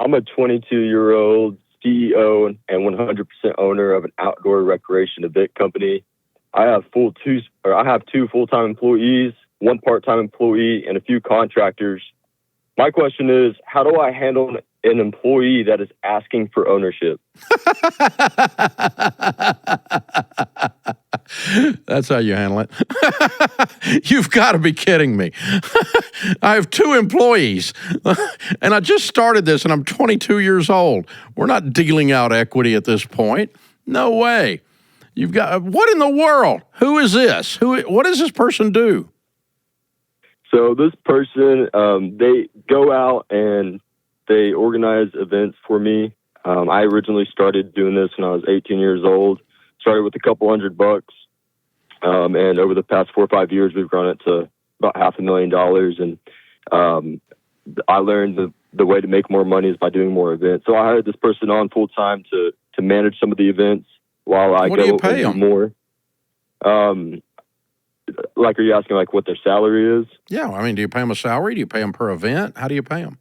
I'm a 22-year-old CEO and 100% owner of an outdoor recreation event company. I have two full-time employees, one part-time employee, and a few contractors. My question is, how do I handle an employee that is asking for ownership? That's how you handle it. You've got to be kidding me. I have 2 employees, and I just started this, and I'm 22 years old. We're not dealing out equity at this point. No way. You've got, what in the world? Who is this? What does this person do? So this person, they go out and they organize events for me. I originally started doing this when I was 18 years old. Started with a couple $100, and over the past 4 or 5 years, we've grown it to about $500,000. And I learned the way to make more money is by doing more events. So I hired this person on full time to manage some of the events while I what go do you pay and them? do more. Like, are you asking like what their salary is? Yeah, I mean, do you pay them a salary? Do you pay them per event? How do you pay them?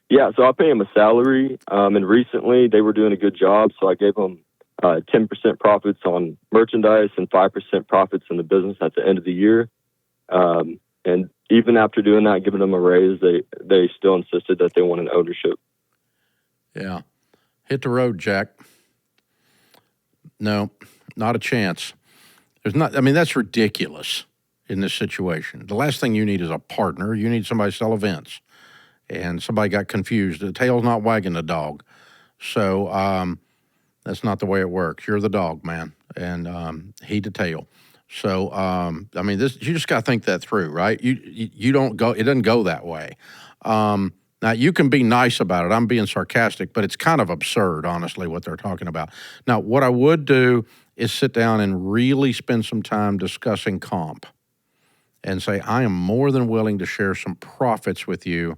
Yeah, so I pay them a salary. And recently they were doing a good job, so I gave them 10% profits on merchandise and 5% profits in the business at the end of the year. And even after doing that, giving them a raise, they still insisted that they wanted ownership. Yeah. Hit the road, Jack. No, not a chance. That's ridiculous in this situation. The last thing you need is a partner. You need somebody to sell events. And somebody got confused. The tail's not wagging the dog. So that's not the way it works. You're the dog, man, and he the tail. So, you just got to think that through, right? You don't go, it doesn't go that way. Now, you can be nice about it. I'm being sarcastic, but it's kind of absurd, honestly, what they're talking about. Now, what I would do is sit down and really spend some time discussing comp and say, I am more than willing to share some profits with you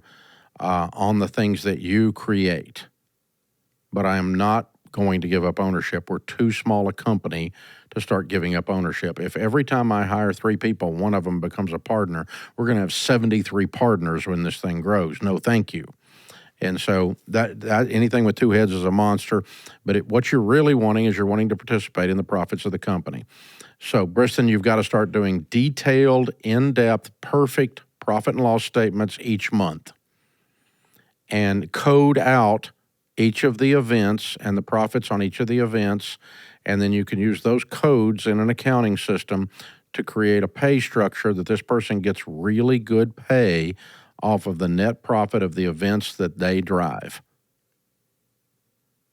on the things that you create, but I am not going to give up ownership. We're too small a company to start giving up ownership. If every time I hire 3 people, one of them becomes a partner, we're going to have 73 partners when this thing grows. No, thank you. And so that anything with 2 heads is a monster. But what you're really wanting is you're wanting to participate in the profits of the company. So, Briston, you've got to start doing detailed, in-depth, perfect profit and loss statements each month and code out each of the events and the profits on each of the events. And then you can use those codes in an accounting system to create a pay structure that this person gets really good pay off of the net profit of the events that they drive.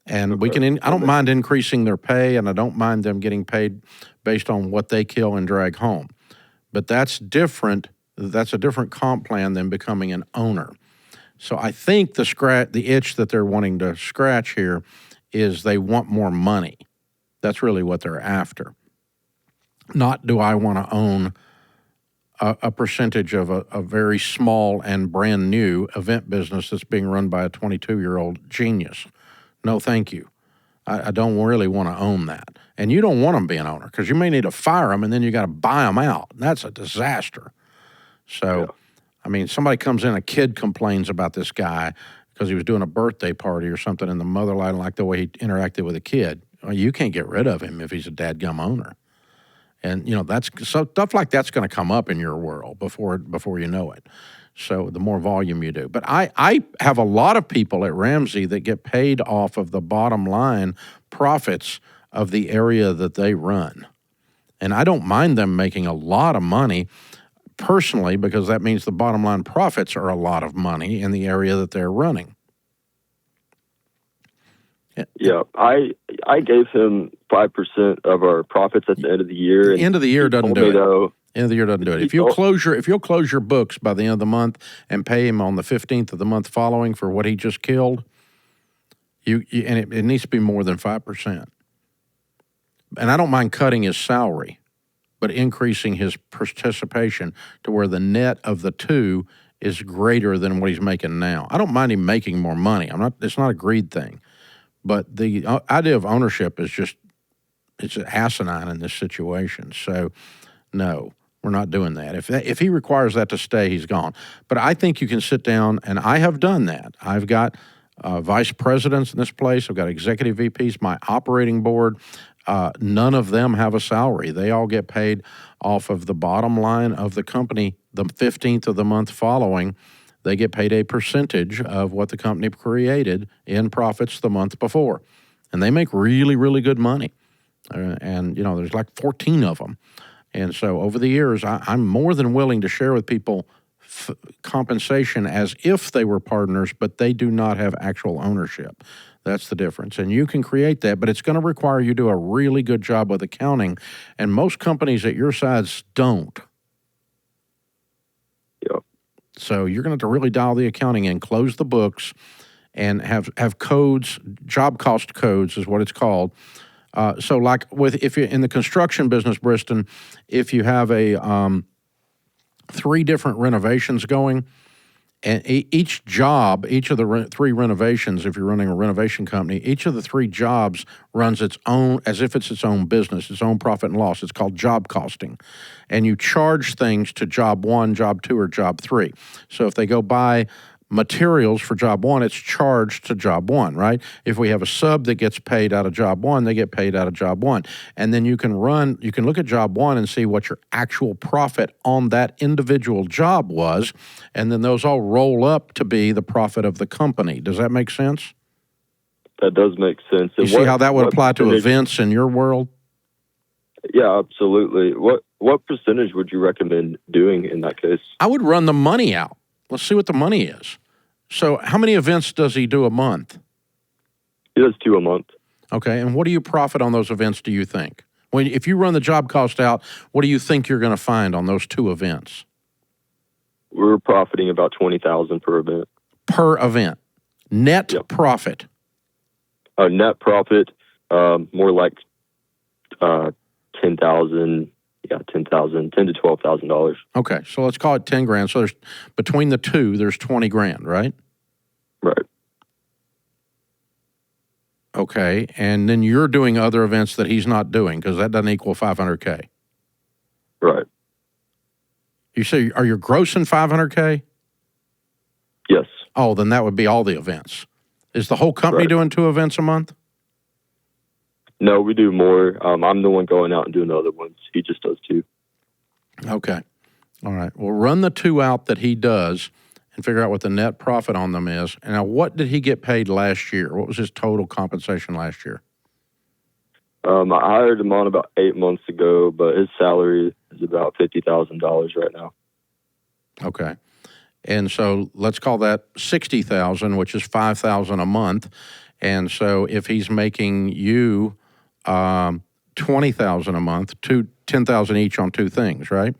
And I don't mind increasing their pay, and I don't mind them getting paid based on what they kill and drag home. But that's different. That's a different comp plan than becoming an owner. So I think the itch that they're wanting to scratch here is they want more money. That's really what they're after. Not do I want to own a percentage of a very small and brand new event business that's being run by a 22-year-old genius. No, thank you. I don't really want to own that. And you don't want them being an owner because you may need to fire them and then you got to buy them out. That's a disaster. So, yeah. Somebody comes in, a kid complains about this guy because he was doing a birthday party or something and the mother didn't like the way he interacted with a kid. Well, you can't get rid of him if he's a dadgum owner. And, stuff like that's going to come up in your world before you know it. So the more volume you do. But I have a lot of people at Ramsey that get paid off of the bottom line profits of the area that they run. And I don't mind them making a lot of money personally because that means the bottom line profits are a lot of money in the area that they're running. Yeah, I gave him 5% of our profits at the end of the year. End of the year doesn't do it. End of the year doesn't do it. If you'll close your books by the end of the month and pay him on the 15th of the month following for what he just killed, it needs to be more than 5%. And I don't mind cutting his salary, but increasing his participation to where the net of the two is greater than what he's making now. I don't mind him making more money. It's not a greed thing. But the idea of ownership is it's asinine in this situation. So, no, we're not doing that. If he requires that to stay, he's gone. But I think you can sit down, and I have done that. I've got vice presidents in this place. I've got executive VPs, my operating board. None of them have a salary. They all get paid off of the bottom line of the company. The 15th of the month following, they get paid a percentage of what the company created in profits the month before. And they make really, really good money. And, there's like 14 of them. And so over the years, I'm more than willing to share with people compensation as if they were partners, but they do not have actual ownership. That's the difference. And you can create that, but it's going to require you to do a really good job with accounting. And most companies at your size don't. Yep. So you're going to have to really dial the accounting in, close the books, and have codes, job cost codes is what it's called. So like if you're in the construction business, Briston, if you have a 3 different renovations going, and each job, each of the 3 renovations, if you're running a renovation company, each of the 3 jobs runs its own, as if it's its own business, its own profit and loss. It's called job costing. And you charge things to job 1, job 2, or job 3. So if they go buy materials for job 1, it's charged to job 1, right? If we have a sub that gets paid out of job 1, they get paid out of job 1. And then you can look at job 1 and see what your actual profit on that individual job was, and then those all roll up to be the profit of the company. Does that make sense? That does make sense. You see how that would apply to events in your world? Yeah, absolutely. What percentage would you recommend doing in that case? I would run the money out. Let's see what the money is. So how many events does he do a month? He does 2 a month. Okay, and what do you profit on those events, do you think? If you run the job cost out, what do you think you're going to find on those 2 events? We're profiting about $20,000 per event. Per event. Net profit. Net profit, more like $10,000. Yeah, $10,000 to $12,000. Okay, so let's call it $10,000. So there's between the 2, there's $20,000, right? Right. Okay, and then you're doing other events that he's not doing because that doesn't equal $500K. Right. You say, are you grossing $500K? Yes. Oh, then that would be all the events. Is the whole company doing 2 events a month? No, we do more. I'm the one going out and doing the other ones. He just does 2. Okay. All right. Well, run the 2 out that he does and figure out what the net profit on them is. And now, what did he get paid last year? What was his total compensation last year? I hired him on about 8 months ago, but his salary is about $50,000 right now. Okay. And so let's call that $60,000, which is $5,000 a month. And so if he's making you $20,000 a month, $10,000 each on 2 things, right?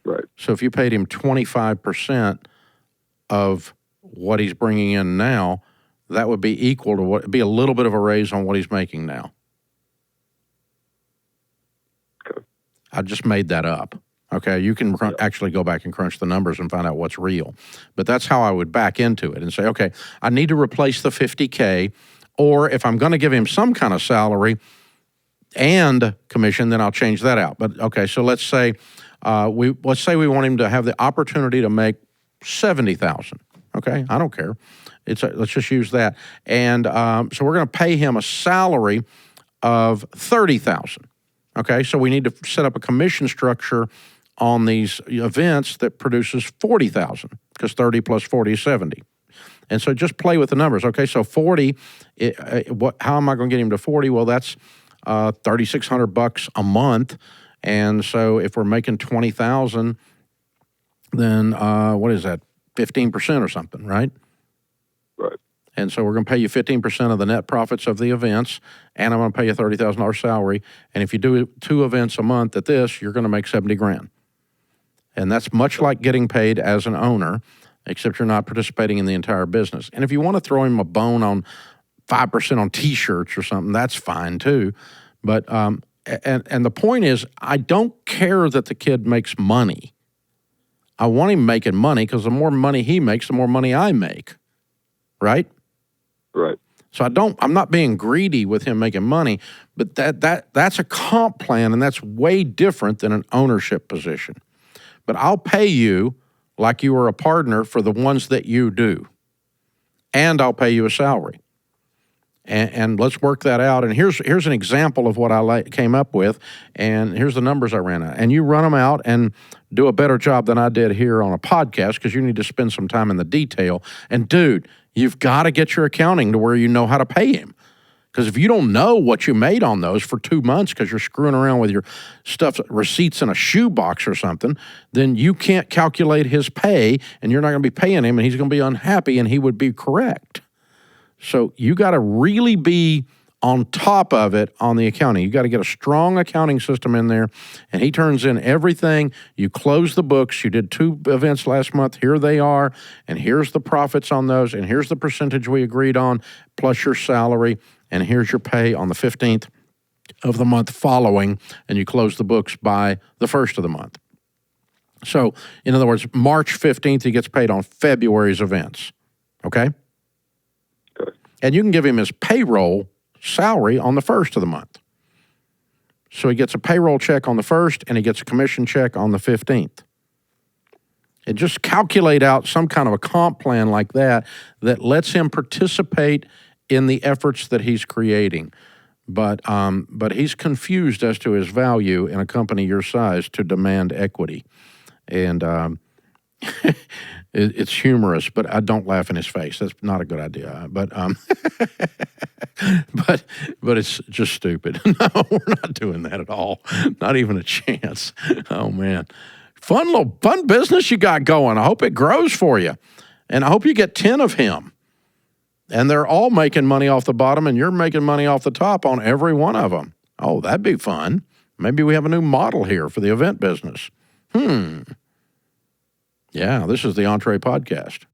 Right. So if you paid him 25% of what he's bringing in now, that would be equal to be a little bit of a raise on what he's making now. Okay. I just made that up. Okay, you can actually go back and crunch the numbers and find out what's real. But that's how I would back into it and say, okay, I need to replace the $50K, or if I'm going to give him some kind of salary and commission, then I'll change that out. But okay, so let's say we want him to have the opportunity to make $70,000. Okay, I don't care. Let's just use that, and so we're going to pay him a salary of $30,000. Okay, so we need to set up a commission structure on these events that produces $40,000 because 30 plus 40 is 70. And so just play with the numbers. Okay, so 40, how am I going to get him to 40? Well, that's $3,600 a month. And so if we're making 20,000, then what is that? 15% or something, right? Right. And so we're going to pay you 15% of the net profits of the events, and I'm going to pay you $30,000 salary. And if you do 2 events a month at this, you're going to make $70,000. And that's much like getting paid as an owner, except you're not participating in the entire business. And if you want to throw him a bone on 5% on T-shirts or something, that's fine too. But and the point is, I don't care that the kid makes money. I want him making money because the more money he makes, the more money I make. Right? Right. So I'm not being greedy with him making money, but that's a comp plan, and that's way different than an ownership position. But I'll pay you like you were a partner for the ones that you do. and I'll pay you a salary. And let's work that out. And here's an example of what I came up with, and here's the numbers I ran out. And you run them out and do a better job than I did here on a podcast, because you need to spend some time in the detail. And, dude, you've got to get your accounting to where you know how to pay him. Because if you don't know what you made on those for 2 months because you're screwing around with your stuff, receipts in a shoebox or something, then you can't calculate his pay, and you're not going to be paying him, and he's going to be unhappy, and he would be correct. So you got to really be on top of it on the accounting. You got to get a strong accounting system in there, and he turns in everything. You close the books. You did 2 events last month. Here they are, and here's the profits on those, and here's the percentage we agreed on, plus your salary, and here's your pay on the 15th of the month following, and you close the books by the 1st of the month. So, in other words, March 15th, he gets paid on February's events, okay? And you can give him his payroll salary on the 1st of the month. So he gets a payroll check on the 1st, and he gets a commission check on the 15th. And just calculate out some kind of a comp plan like that that lets him participate in the efforts that he's creating. But he's confused as to his value in a company your size to demand equity. And it's humorous, but I don't laugh in his face. That's not a good idea. But but it's just stupid. No, we're not doing that at all. Not even a chance. Oh man, fun business you got going. I hope it grows for you, and I hope you get 10 of him. And they're all making money off the bottom, and you're making money off the top on every one of them. Oh, that'd be fun. Maybe we have a new model here for the event business. Yeah, this is the Entre Podcast.